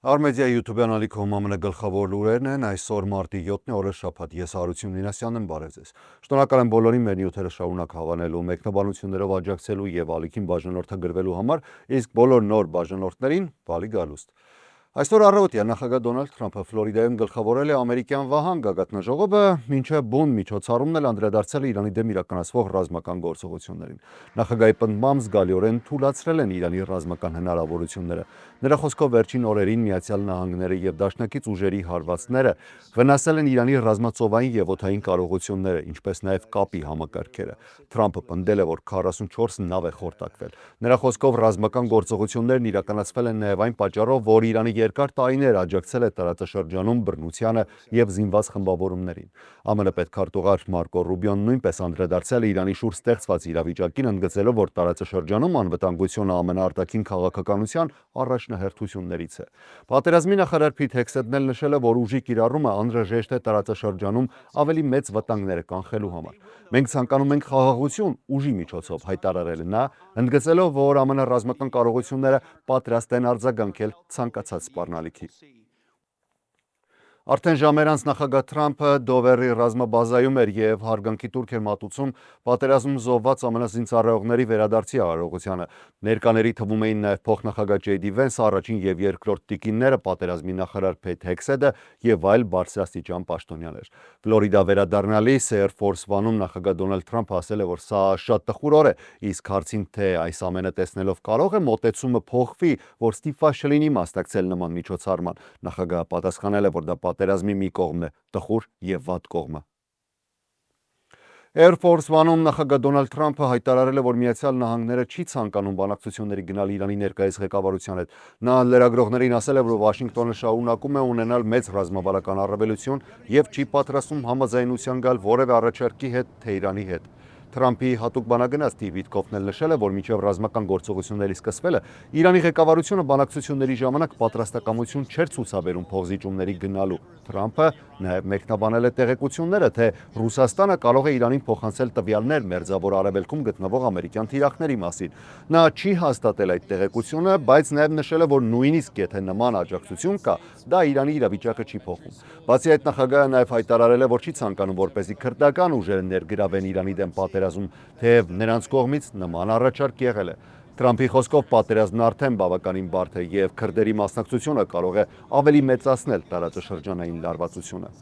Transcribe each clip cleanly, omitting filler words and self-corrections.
Արմեդիա YouTube-յան ալիքում ամենը գլխավոր լուրերն են, այսօր մարտի 7-ն է, օրը շաբաթ, ես Հարություն Մինասյանն եմ, բարև ձեզ։ Շնորհակալ եմ բոլորին մեր նյութերը շարունակ հավանելու, մեկնաբանություններով աջակցելու եւ ալիքին բաժանորդագրվելու համար, իսկ բոլոր նոր բաժանորդներին բարի գալուստ։ Այսօր առավոտյան նախագահ Դոնալդ Թրամփը Ֆլորիդայում գլխավորել է ամերիկյան վահան գագաթնաժողովը, մինչև բուն միջոցառումն էլ անդրադարձել է Իրանի դեմ իրականացվող ռազմական գործողություններին։ Նախագահի պնդմամբ զգալիորեն թուլացրել են Իրանի ռազմական հնարավորությունները։ Նրա խոսքով վերջին օրերին Միացյալ Նահանգները եւ դաշնակից ուժերի հարվածները վնասել են Իրանի ռազմածովային եւ օդային կարողությունները, ինչպես նաեւ կապի համակարգերը։ Թրամփը պնդել է, որ 44 նավ է խորտակվել։ Նրա խոսքով ռազմական գործողություններն իրականացվել են նաեւ այն պատճառով, որ Իրանի երկար տարիներ աջակցել է տարածաշրջանում բռնությանը եւ զինված խմբավորումներին։ ԱՄՆ պետքարտուղար Մարկո Ռուբիոն նույնպես անդրադարձել է Իրանի շուրջ ստեղծված իրավիճակին, ընդգծելով, որ տարածաշրջանում անվտանգությունը ամենաարտաքին քաղաքականության առաջնահերթություններից է։ Պատերազմի նախարար Փիթ Հեքսեթն էլ նշել է, որ ուժի կիրառումը անհրաժեշտ է տարածաշրջանում ավելի մեծ վտանգները կանխելու համար։ Մենք ցանկանում ենք խաղաղություն ուժի միջոցով, հայտարարել է նա, ընդգծելով, որ ԱՄՆ ռազմական կարողությունները պատրաստ են արձագանքել ցանկացած սպառնալիքի։ Արդեն ժամեր անց նախագահ Թրամփը Դովերի ռազմաբազայում էր եւ հարգանքի տուրք էր մատուցում պատերազմում զոհված ԱՄՆ զինծառայողների վերադարձի արարողությանը։ Ներկաների թվում էին նաեւ փոխնախագահ Ջեյ Դի Վենսը, առաջին եւ երկրորդ տիկինները, պատերազմի նախարար Փեթ Հեքսեթը եւ այլ բարձրաստիճան պաշտոնյաներ։ Ֆլորիդա վերադառնալիս Air Force One-ում նախագահ Դոնալդ Թրամփը ասել է, որ սա շատ տխուր օր է, իսկ հարցին թե այս ամենը տեսնելով կարող է մոտեցումը փոխվի, որ ստիպված չլինի մասնակցել նման միջոցառման, նախագահը պատասխանել է, որ դա պատերազմի մի կողմն է, տխուր եւ վատ կողմը։ Air Force One-ում նախագահ Դոնալդ Թրամփը հայտարարել է, որ Միացյալ Նահանգները չի ցանկանում բանակցությունների գնալ Իրանի ներկայիս ղեկավարության հետ։ Նա լրագրողներին ասել է, որ Վաշինգտոնը շարունակում է ունենալ մեծ ռազմավարական առավելություն եւ չի պատրաստում համաձայնության գալ որևէ առաջարկի հետ Թեհրանի հետ։ Թրամփի հատուկ բանագնաց Սթիվ Վիթկոֆն էլ նշել է, որ մինչև ռազմական գործողությունների սկսվելը Իրանի ղեկավարությունը բանակցությունների ժամանակ պատրաստակամություն չէր ցուցաբերում փոխզիջումների գնալու։ Թրամփը նաև մեկնաբանել է տեղեկությունները, թե Ռուսաստանը կարող է Իրանին փոխանցել տվյալներ Մերձավոր Արևելքում գտնվող ամերիկյան թիրախների մասին։ Նա չի հաստատել այդ տեղեկությունը, բայց նաև նշել է, որ նույնիսկ եթե նման աջակցություն կա, դա Իրանի իրավիճակը չի փոխում։ Բացի այդ, նախագահը նաև հայտարարել է, որ չի ցանկանում, որպեսզի քրդական ուժերը ներգրավեն Իրանի դեմ պատերազմ, թեև նրանց կողմից նման առաջարկ եղել է։ Թրամփի խոսքով պատերազմն արդեն բավականին բարդ է եւ քրդերի մասնակցությունը կարող է ավելի մեծացնել տարածաշրջանային լարվածությունը։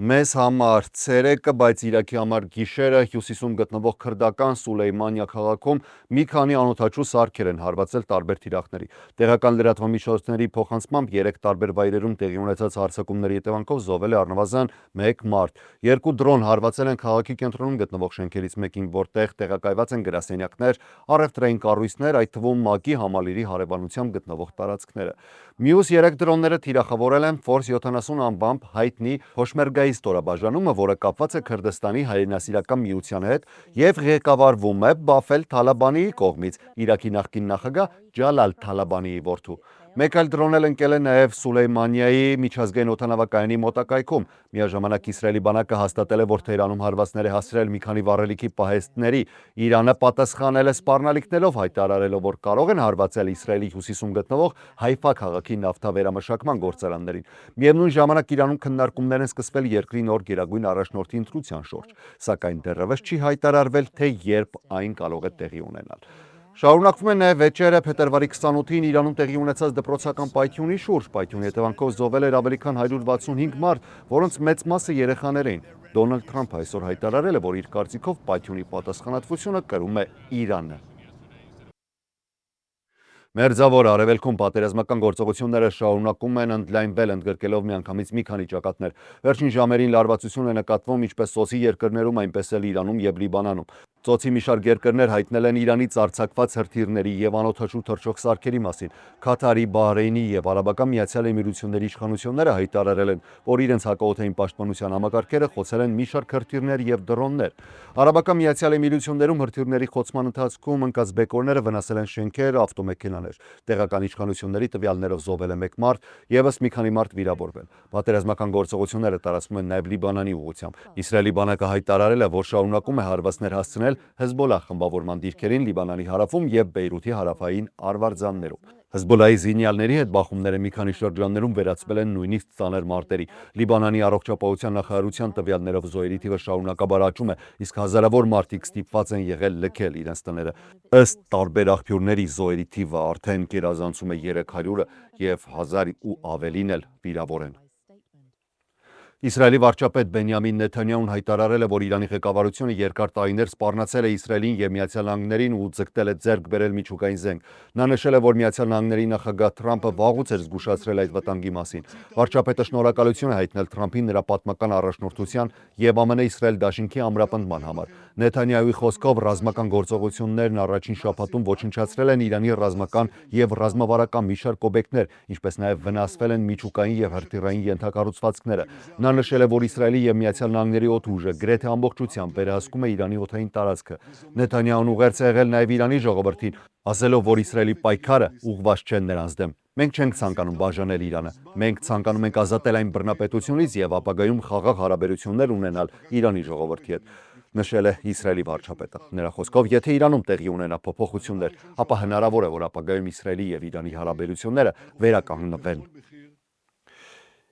Մեզ համար ցերեկը, բայց Իրաքի համար գիշերը հյուսիսում գտնվող քրդական Սուլեյմանիա քաղաքում մի քանի անօդաչու սարքեր են հարվածել տարբեր թիրախների։ Տեղական լրատվամիջոցների փոխանցմամբ 3 տարբեր վայրերում տեղի ունեցած հարձակումների հետևանքով զոհվել է առնվազն 1 մարդ։ 2 դրոն հարվածել են քաղաքի կենտրոնում գտնվող շենքերից մեկին, որտեղ տեղակայված են գրասենյակներ, առևտրային կառույցներ, այդ թվում ՄԱԿ-ի համալիրի հարևանությամբ գտնվող տարածքները։ Մյուս 3 դրոնները թիրախավորել են Ֆորս 70 անվամբ հայտնի Փոշմերգայի ստորաբաժանումը, որը կապված է Քրդստանի հայրենասիրական միության հետ եւ ղեկավարվում է Բաֆել Թալաբանիի կողմից, Իրաքի նախկին նախագահ Ջալալ Թալաբանիի որդու։ Մեկ այլ դրոն էլ ընկել է նաև Սուլեյմանիայի միջազգային օդանավակայանի մոտակայքում։ Միաժամանակ Իսրայելի բանակը հաստատել է, որ Թեհրանում հարվածներ է հասցրել մի քանի վառելիքի պահեստների։ Իրանը պատասխանել է սպառնալիքներով, հայտարարելով, որ կարող են հարվածել Իսրայելի հյուսիսում գտնվող Հայֆա քաղաքի նավթավերամշակման գործարաններին։ Միևնույն ժամանակ Իրանում քննարկումներ են սկսվել երկրի նոր գերագույն առաջնորդի ընտրության շուրջ, սակայն դեռևս չի հայտարարվել, թե երբ այն կարող է տեղի ունենալ։ Շարունակվում է նաև վեճերը փետրվարի 28-ին Իրանում տեղի ունեցած դպրոցական պայթյունի շուրջ։ Պայթյունի հետևանքով զոհվել էր ավելի քան 165 մարդ, որոնց մեծ մասը երեխաներ էին։ Դոնալդ Թրամփը այսօր հայտարարել է, որ իր կարծիքով պայթյունի պատասխանատվությունը կրում է Իրանը։ Մերձավոր Արևելքում պատերազմական գործողությունները շարունակում են ընդլայնվել, ընդգրկելով միանգամից մի քանի ճակատներ։ Վերջին ժամերին լարվածություն է նկատվում ինչպես Սոցի երկրներում, այնպես էլ Իրանում եւ Լիբանանում։ Ծոցի մի շարք երկրներ հայտնել են Իրանից արձակված հրթիռների եւ անօդաչու թռչող սարքերի մասին։ Քաթարի, Բահրեյնի եւ Արաբական Միացյալ Էմիրությունների իշխանությունները հայտարարել են, որ իրենց հակաօդային պաշտպանության համակարգերը խոցել են մի շարք հրթիռներ եւ դրոններ։ Արաբական Միացյալ Էմիրություններում հրթիռների խոցման ընթացքում ընկած բեկորները վնասել են շենքեր, ավտոմեքենաներ։ Տեղական իշխանությունների տվյալներով զոհվել է 1 մարդ, եւս մի քանի մարդ վիրավորվել։ Պատերազմական գործողությունները տարածվում են նաեւ Լիբանանի ուղղությամբ։ Իսրայելի բանակը հայտարարել է, որ շարունակում է հարվածներ հասցնել տանել Հեզբոլլահ խմբավորման դիրքերին Լիբանանի հարավում եւ Բեյրութի հարավային արվարձաններում։ Հեզբոլլահի զինյալների հետ բախումները մի քանի շրջաններում վերածվել են նույնիսկ ծանր մարտերի։ Լիբանանի առողջապահության նախարարության տվյալներով զոհերի թիվը շարունակաբար աճում է, իսկ հազարավոր մարդիկ ստիպված են եղել լքել իրենց տները։ Ըստ տարբեր աղբյուրների զոհերի թիվը արդեն գերազանցում է 300-ը եւ 1000 ու ավելին էլ վիրավոր են։ Իսրայելի վարչապետ Բենյամին Նեթանյահուն հայտարարել է, որ Իրանի ղեկավարությունը երկար տարիներ սպառնացել է Իսրայելին եւ Միացյալ Նահանգներին ու ձգտել է ձեռք բերել միջուկային զենք։ Նա նշել է, որ Միացյալ Նահանգների նախագահ Թրամփը վաղուց էր զգուշացրել այդ վտանգի մասին։ Վարչապետը շնորհակալություն է հայտնել Թրամփին նրա պատմական առաջնորդության եւ ԱՄՆ-Իսրայել դաշինքի ամրապնդման համար։ Նեթանյահուի խոսքով ռազմական գործողություններն առաջին շաբաթում ոչնչացրել են Իրանի ռազմական եւ ռազմավարական մի շարք օբյեկտներ, ինչպես նաեւ վնասվել են միջուկային եւ հրթիռային ենթակառուցվածքները։ Նա նշել է, որ Իսրայելի եւ Միացյալ Նահանգների օդուժը գրեթե ամբողջությամբ վերահսկում է Իրանի օդային տարածքը։ Նեթանյահուն ուղերձ է եղել նաեւ Իրանի ժողովրդին, ասելով, որ Իսրայելի պայքարը ուղղված չէ նրանց դեմ։ Մենք չենք ցանկանում բաժանել Իրանը։ Մենք ցանկանում ենք ազատել այն բռնապետությունից եւ ապագայում խաղաղ հարաբերություններ ունենալ Իրանի ժողովրդի հետ, նշել է Իսրայելի վարչապետը։ Նրա խոսքով, եթե Իրանում տեղի ունենա փոփոխություններ, ապա հնարավոր է, որ ապագայում Իսրայելի եւ Իրանի հարաբերությունները վերականգնվեն։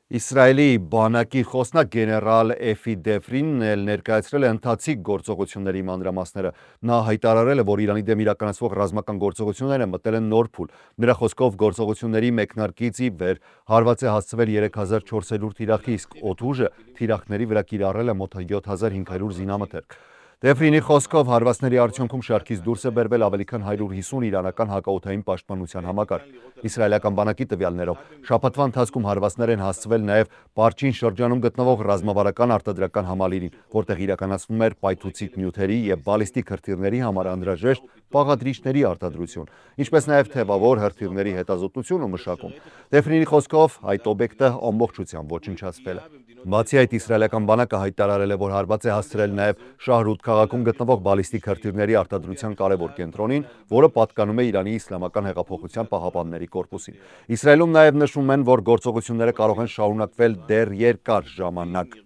Իսրայելի բանակի խոսնակ գեներալ Էֆի Դեֆրինն էլ ներկայացրել է ընթացիկ գործողությունների մանրամասները։ Նա հայտարարել է, որ Իրանի դեմ իրականացվող ռազմական գործողությունները մտել են նոր փուլ։ Նրա խոսքով գործողությունների մեկնարկից ի վեր հարված է հասցվել 3400 թիրախի, իսկ օդուժը թիրախների վրա կիրառել է մոտ 7500 զինամթերք։ Դեֆրինի խոսքով հարվածների արդյունքում շարքից դուրս է բերվել ավելի քան 150 իրանական հակաօդային պաշտպանության համակարգ։ Իսրայելական բանակի տվյալներով շաբաթվա ընթացքում հարվածներ են հասցվել նաև Պարչին շրջանում գտնվող ռազմավարական արտադրական համալիրին, որտեղ իրականացվում էր պայթուցիկ նյութերի եւ բալիստիկ հրթիռների համար անհրաժեշտ բաղադրիչների արտադրություն, ինչպես նաև թևավոր հրթիռների հետազոտություն ու մշակում։ Դեֆրինի խոսքով այդ օբյեկտը ամբողջությամբ ոչնչացվել է։ Բացի այդ, իսրայելական բանակը հայտարարել է, որ հարված է հասցրել նաև Շահրութ քաղաքում գտնվող բալիստիկ հրթիռների արտադրության կարևոր կենտրոնին, որը պատկանում է Իրանի Իսլամական հեղափոխության պահապանների կորպուսին։ Իսրայելում նաև նշում են, որ գործողությունները կարող են շարունակվել դեռ երկար ժամանակ։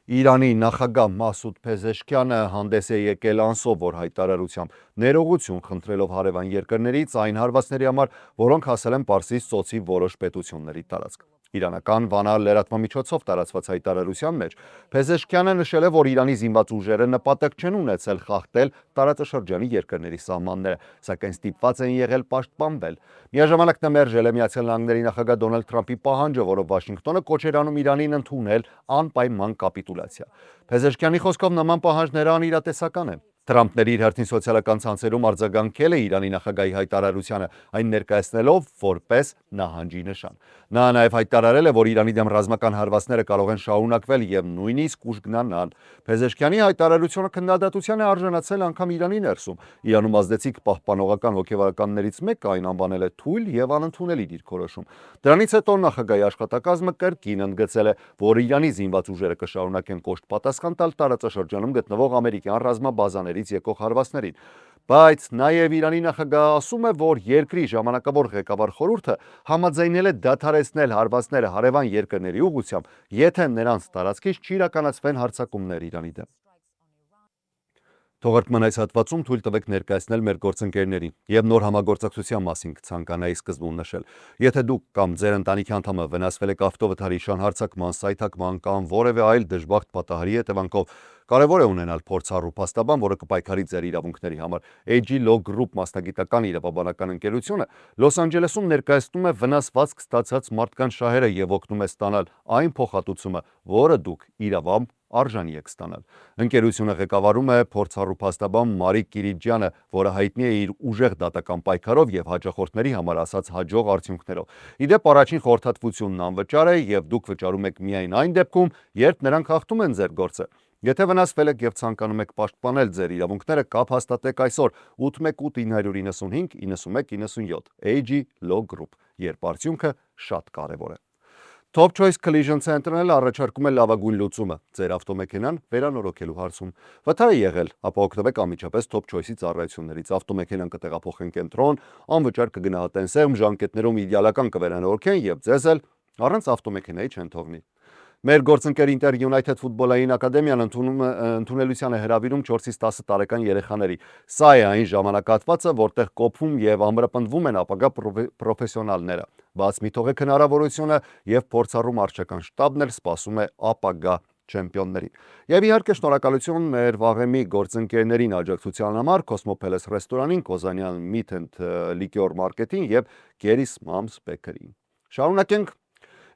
Իրանի նախագահ Մասուդ Փեզեշքյանը հանդես է եկել անսովոր հայտարարությամբ, ներողություն խնդրելով հարևան երկրներից այն հարվածների համար, որոնք հասել են Պարսից ծոցի որոշ պետությունների տարածք։ Իրանական Վանա լրատվամիջոցով տարածված հայտարարության մեջ Փեզեշքյանը նշել է, որ Իրանի զինված ուժերը նպատակ չեն ունեցել խախտել տարածաշրջանի երկրների սահմանները, սակայն ստիպված են եղել պաշտպանվել։ Միաժամանակ նա մերժել է Միացյալ Նահանգների նախագահ Դոնալդ Թրամփի պահանջը, որով Վաշինգտոնը կոչ էր անում Իրանին ընդունել անպայման կապիտուլյացիա։ Փեզեշքյանի խոսքով նման պահանջները անիրատեսական են։ Թրամփն իր հերթին սոցիալական ցանցերում արձագանքել է Իրանի նախագահի հայտարարությանը, այն ներկայացնելով որպես նահանջի նշան։ Նա նաև հայտարարել է, որ Իրանի դեմ ռազմական հարվածները կարող են շարունակվել եւ նույնիսկ ուժգնանալ։ Փեզեշքյանի հայտարարությունը քննադատության է արժանացել անգամ Իրանի ներսում։ Իրանում ազդեցիկ պահպանողական հոգեվարականներից մեկը այն անվանել է թույլ եւ անընդունելի դիրքորոշում։ Դրանից հետո նախագահի աշխատակազմը կրկին ընդգծել է, որ Իրանի զինված ուժերը կշարունակեն կոշտ պատասխան տալ տարածաշրջանում գտնվող ամերիկյան ռազմաբազաներից եկող հարվածներին։ Բայց նաև Իրանի նախագահը ասում է, որ երկրի ժամանակավոր ղեկավար խորհուրդը համաձայնել է դադարեցնել հարվածները հարևան երկրների ուղղությամբ, եթե նրանց տարածքից չիրականացվեն հարձակումներ Իրանի դեմ։ Թողարկման այս հատվածում թույլ տվեք ներկայացնել մեր գործընկերներին եւ նոր համագործակցության մասին կցանկանայի սկզբում նշել։ Եթե դուք կամ ձեր ընտանիքի անդամը վնասվել եք ավտովթարի շանհարձակման, սայթաքման կամ որևէ այլ դժբախտ պատահարի հետևանքով, կարևոր է ունենալ փորձառու փաստաբան, որը կպայքարի ձեր իրավունքների համար։ AG Law Group մասնագիտական իրավաբանական ընկերությունը Լոս Անջելեսում ներկայացնում է վնասվածք ստացած մարդկանց շահերը եւ օգնում է ստանալ այն փոխհատուցումը, որը դուք իրավամբ արժանի եք ստանալ։ Ընկերությունը ղեկավարում է փորձառու փաստաբան Մարիկ Կիրիջյանը, որը հայտնի է իր ուժեղ դատական պայքարով եւ հաճախորդների համար ասած հաջող արդյունքներով։ Իդեպ առաջին խորհրդատվությունն անվճար է եւ դուք վճարում եք միայն այն դեպքում, երբ նրանք հաղթում են ձեր գործը։ Եթե վնասվել եք եւ ցանկանում եք պաշտպանել ձեր իրավունքները, կապ հաստատեք այսօր 818 995 9197 AG Law Group, երբ արդյունքը շատ կարևոր է։ Top Choice Collision Center-ն էլ առաջարկում է լավագույն լուծումը ձեր ավտոմեքենան վերանորոգելու հարցում։ Վթար է եղել, ապա օգտվեք անմիջապես Top Choice-ի ծառայություններից։ Ավտոմեքենան կտեղափոխեն կենտրոն, անվճար կգնահատեն սեղմ, ժամկետներում իդեալական կվերանորոգեն եւ ձեզ էլ առանց ավտոմեքենայի չեն թողնի։ Մեր գործընկեր Inter United ֆուտբոլային ակադեմիան ընդունելության է հրավիրում 4-ից 10 տարեկան երեխաների։ Սա է այն ժամանակահատվածը, որտեղ կոփում եւ ամրապնդվում են ապագա պրոֆեսիոնալները։ Բաց մի թողեք հնարավորությունը եւ փորձառու մարզչական շտաբն էլ սպասում է ապագա չեմպիոններին։ Եվ իհարկե շնորհակալություն մեր վաղեմի գործընկերներին աջակցության համար Cosmopolis ռեստորանին, Կոզանյան Meat and Liquor Market-ին եւ Keris Moms Bakery-ին։ Շարունակենք։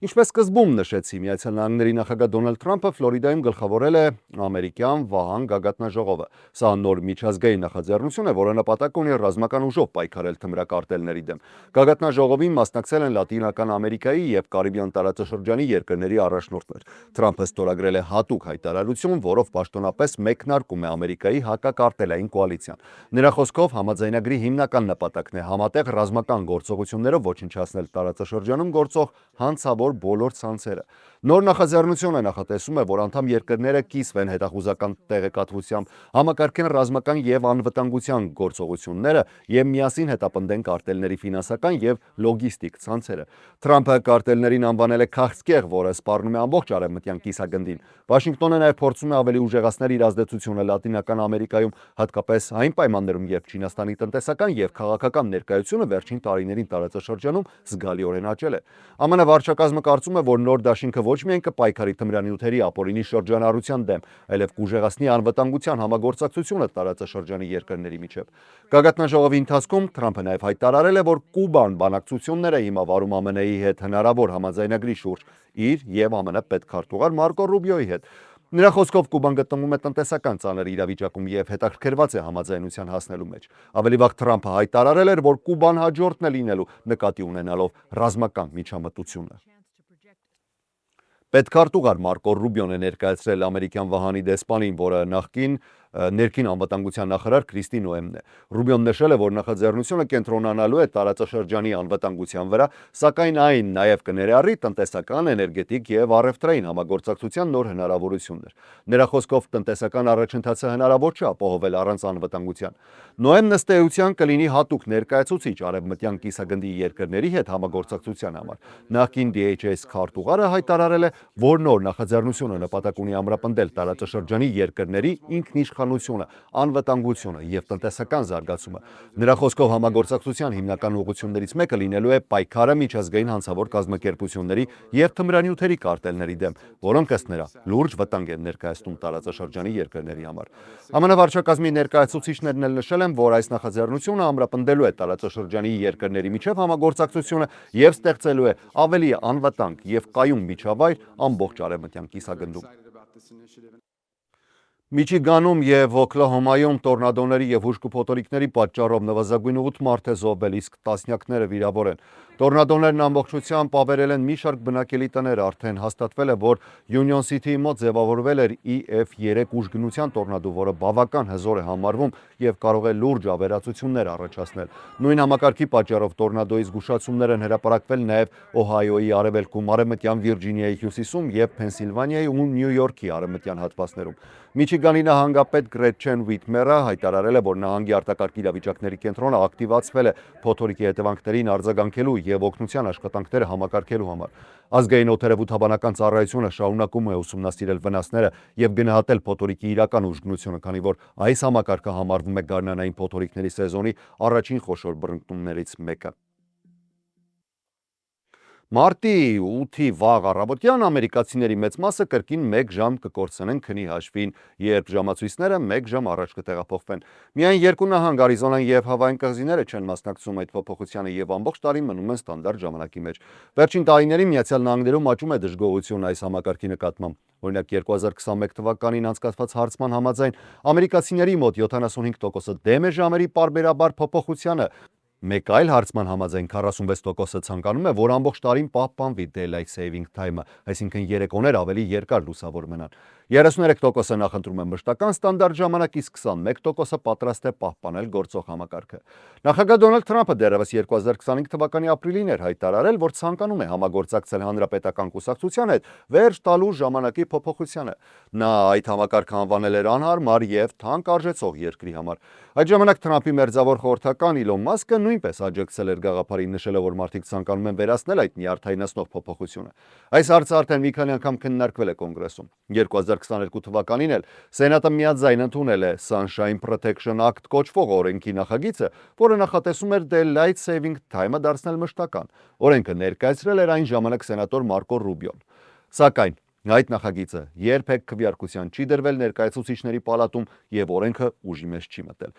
Ինչպես սկզբում նշեցի, Միացյալ Նահանգների նախագահ Դոնալդ Թրամփը Ֆլորիդայում գլխավորել է ամերիկյան վահան գագաթնաժողովը։ Սա նոր միջազգային նախաձեռնություն է, որը նպատակ ունի ռազմական ուժով պայքարել թմրակարտելների դեմ։ Գագաթնաժողովին մասնակցել են Լատինական Ամերիկայի եւ Կարիբյան տարածաշրջանի երկրների առաջնորդներ։ Թրամփը ստորագրել է հատուկ հայտարարություն, որով պաշտոնապես մեկնարկում է Ամերիկայի հակակարտելային կոալիցիան։ Նրա խոսքով համաձայնագրի հիմնական նպատակն է համատեղ ռազմական գործողություններով ոչնչացնել տարածաշրջանում գործող հանցավոր բոլոր ցանցերը։ Նոր նախաձեռնությունը նախատեսում է, որ անդամ երկրները կիսվեն հետախուզական տեղեկատվությամբ, համակարգեն ռազմական եւ անվտանգության գործողությունները եւ միասին հետապնդեն կարտելների ֆինանսական եւ լոգիստիկ ցանցերը։ Թրամփը կարտելներին անվանել է քաղցկեղ, որը սպառնում է ամբողջ արևմտյան կիսագնդին։ Վաշինգտոնը նաեւ փորձում է ավելի ուժեղացնել իր ազդեցությունը Լատինական Ամերիկայում, հատկապես այն պայմաններում, երբ Չինաստանի տնտեսական եւ քաղաքական ներկայությունը վերջին տարիներին տարածաշրջանում զգալիորեն աճել է։ ԱՄՆ վարչակազմը կարծում է, որ նոր դաշինքը ոչ միայն կպայքարի թմրանյութերի ապօրինի շրջանառության դեմ, այլև կուժեղացնի անվտանգության համագործակցությունը տարածաշրջանի երկրների միջև։ Գագաթնաժողովի ընթացքում Թրամփը նաև հայտարարել է, որ Կուբան բանակցություններ է հիմա վարում ԱՄՆ-ի հետ հնարավոր համաձայնագրի շուրջ իր եւ ԱՄՆ պետքարտուղար Մարկո Ռուբիոյի հետ։ Նրա խոսքով Կուբան գտնվում է տնտեսական ծանր իրավիճակում եւ հետաքրքրված է համաձայնության հասնելու մեջ։ Ավելի վաղ Թրամփը հայտարարել էր, որ Կուբան հաջորդն է լինելու նկատի ունենալով ռազմական միջամտությունը։ Պետքարտուղար Մարկո Ռուբիոն է ներկայացրել ամերիկյան վահանի դեսպանին, որը նախկին ներքին անվտանգության նախարար Քրիստի Նոեմն է։ Ռուբիոն նշել է, որ նախաձեռնությունը կենտրոնանալու է տարածաշրջանի անվտանգության վրա, սակայն այն նաև կներառի տնտեսական, էներգետիկ եւ առևտրային համագործակցության նոր հնարավորություններ։ Նրա խոսքով տնտեսական առաջընթացը հնարավոր չէ ապահովել առանց անվտանգության։ Նոեմն ըստ էության կլինի հատուկ ներկայացուցիչ արևմտյան կիսագնդի երկրների հետ համագործակցության համար։ Նախկին DHS քարտուղարը հայտարարել է, որ նոր նախաձեռնությունը նպատակ ունի ամրապնդել տարածաշրջանի երկրների ինքնիշխանությունը, անվտանգությունը եւ տնտեսական զարգացումը։ Նրա խոսքով համագործակցության հիմնական ուղղություններից մեկը լինելու է պայքարը միջազգային հանցավոր կազմակերպությունների եւ թմրանյութերի կարտելների դեմ, որոնք ըստ նրա լուրջ վտանգ են ներկայացնում տարածաշրջանի երկրների համար։ ԱՄՆ վարչակազմի ներկայացուցիչներն էլ նշել են, որ այս նախաձեռնությունը ամրապնդելու է տարածաշրջանի երկրների միջև համագործակցությունը եւ ստեղծելու է ավելի անվտանգ եւ կայուն միջավայր ամբողջ արևմտյան կիսագնդում։ Միչիգանում եւ Օքլահոմայում տորնադոների եւ հուժկուփոթորիկների պատճառով նվազագույն 8 մարդ է զոհվել, իսկ տասնյակները վիրավոր են։ Տորնադոներն ամբողջությամբ ավերել են մի շարք բնակելի տներ, արդեն հաստատվել է, որ Union City-ի մոտ ձևավորվել էր EF3 ուժգնության տորնադո, որը բավական հզոր է համարվում եւ կարող է լուրջ ավերածություններ առաջացնել։ Նույն համակարգի պատճառով տորնադոյի զգուշացումներ են հրապարակվել նաեւ Օհայոյի արևելքում, Արևմտյան Վիրջինիայի հյուսիսում եւ Փենսիլվանիայի ու Նյու Յորքի արևմտյան հատվածներում։ Միչիգանի նահանգապետ Գրեչեն Վիթմերը հայտարարել է, որ նահանգի արտակարգ իրավիճակների կենտրոնը ակտիվացվել է փոթորիկի հետևանքներին արձագանքելու եւ օգնության աշխատանքները համակարգելու համար։ Ազգային օդերևութաբանական ծառայությունը շարունակում է ուսումնասիրել վնասները եւ գնահատել փոթորիկի իրական ուժգնությունը, քանի որ այս համակարգը համարվում է գարնանային փոթորիկների սեզոնի առաջին խոշոր բռնկումներից մեկը։ Մարտի 8-ի վաղ առավոտյան ամերիկացիների մեծ մասը կրկին 1 ժամ կկորցնեն քնի հաշվին, երբ ժամացույցները 1 ժամ առաջ կտեղափոխվեն։ Միայն 2 նահանգ Արիզոնան եւ Հավային կղզիները չեն մասնակցում այդ փոփոխությանը եւ ամբողջ տարին մնում են ստանդարտ ժամանակի մեջ։ Վերջին տարիներին Միացյալ Նահանգներում աճում է դժգոհություն այս համակարգի նկատմամբ։ Օրինակ 2021 թվականին անցկացված հարցման համաձայն ամերիկացիների մոտ 75%-ը դեմ է ժամերի պարբերաբար փոփոխությանը։ Մեկ այլ հարցման համաձայն 46%-ը ցանկանում է, որ ամբողջ տարին պահպանվի Daylight Saving Time-ը, այսինքն երեկոներ ավելի երկար լուսավոր մնան։ 33%-ը նախընտրում է մշտական ստանդարտ ժամանակ, իսկ 21%-ը պատրաստ է պահպանել գործող համակարգը։ Նախագահ Դոնալդ Թրամփը դեռևս 2025 թվականի ապրիլին էր հայտարարել, որ ցանկանում է համագործակցել հանրապետական կուսակցության հետ վերջ տալու ժամանակի փոփոխությանը։ Նա այդ համակարգը անվանել էր անհարմար եւ թանկ արժեցող երկրի համար։ Այդ ժամանակ Թրամփի մերձավոր խորհրդական Իլոն Մասկը նույնպես աջակցել էր գաղափարին, նշելով, որ մարդիկ ցանկանում են վերացնել այդ նյարդայնացնող փոփոխությունը։ Այս հարցը արդեն մի քանի անգամ քննարկվել է կոնգրեսում։ 2022 թվականին էլ Սենատը միաձայն ընդունել է Sunshine Protection Act կոչվող օրենքի նախագիծը, որը նախատեսում էր Daylight Saving Time-ը դարձնել մշտական։ Օրենքը ներկայացրել էր այն ժամանակ սենատոր Մարկո Ռուբիոն։ Սակայն այդ նախագիծը երբեք քվեարկության չի դրվել ներկայացուցիչների պալատում եւ օրենքը ուժի մեջ չի մտել։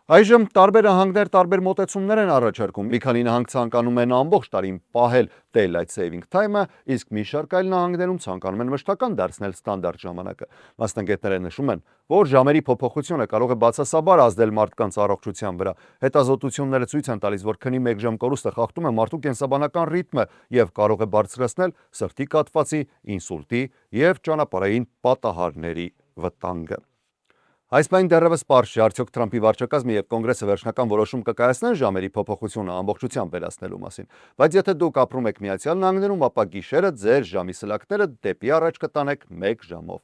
Այժմ տարբեր նահանգներ տարբեր մոտեցումներ են առաջարկում։ Մի քանի նահանգ ցանկանում են ամբողջ տարին պահել Daylight Saving Time-ը, իսկ մի շարք այլ նահանգներում ցանկանում են մշտական դարձնել ստանդարտ ժամանակը։ Մասնագետները նշում են, որ ժամերի փոփոխությունը կարող է բացասաբար ազդել մարդկանց առողջության վրա։ Հետազոտությունները ցույց են տալիս, որ քնի 1 ժամ կորուստը խախտում է մարդու կենսաբանական ռիթմը եւ կարող է բարձրացնել սրտի կաթվածի, ինսուլտի եւ ճանապարհային պատահարների վտանգը։ Այս բան դեռևս պարզ չէ, արդյոք Թրամփի վարչակազմը եւ կոնգրեսը վերջնական որոշում կկայացնեն ժամերի փոփոխությունը ամբողջությամբ վերացնելու մասին, բայց եթե դուք ապրում եք Միացյալ Նահանգներում, ապա գիշերը ձեր ժամի սլակները դեպի առաջ կտանեք 1 ժամով։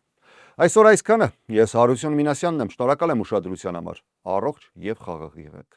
Այսօր այսքանը։ Ես Հարություն Մինասյանն եմ, շնորհակալ եմ ուշադրության համար։ Առողջ եւ խաղաղ եղեք։